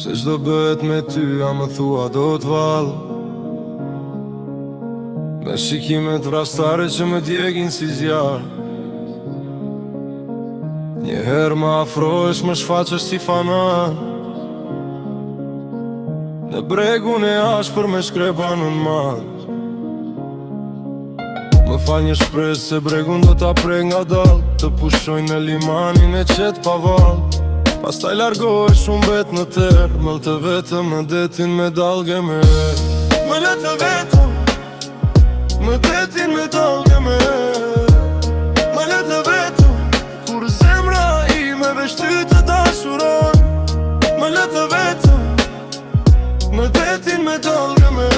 Pse çdo bëhet me ty, a më thua do t'val. Me shikimet vrastare që më djegin si zjarr. Njëherë më afrohesh, më shfaqesh si fanar. Në bregun e ashpër me shkrepa në mal. Më fal një shpresë se bregun do t'a prej nga dal. Të pushoj në limanin e qet pa val. Pastaj largohesh shumë bet në ter. Më të vetëm më detin me dalge me Më le të vetëm më detin me dalge me Më le të vetëm kur zemra ime veç ty të dashuron. Më le të vetëm më detin me dalge me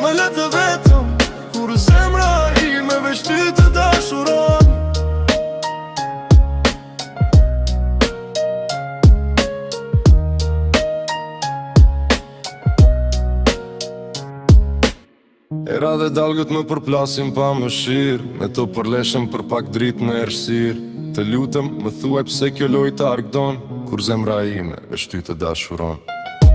Më le të vetëm kur zemra ime veç ty të dashuron. Era dhe dalgët më përplasin pa më shirë. Me to përleshem për pak dritë në errësirë. Të lutem, më thuaj pse kjo lojë të argdon, kur zemra ime veç ty të dashuron.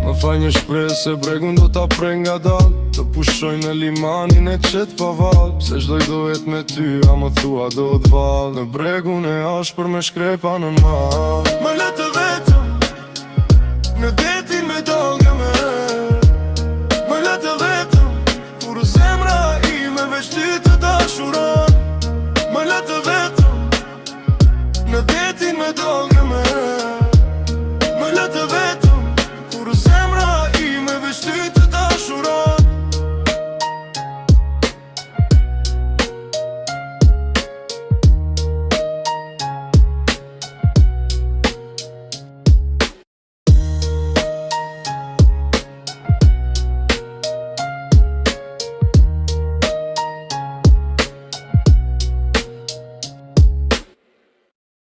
Më fal një shpresë se bregun do t'a prej nga dal. Të pushoj në limanin e qet pa val. Pse çdo i dohet me ty, a më thua do t'val. Në bregun e ashpër me shkrepa në mal.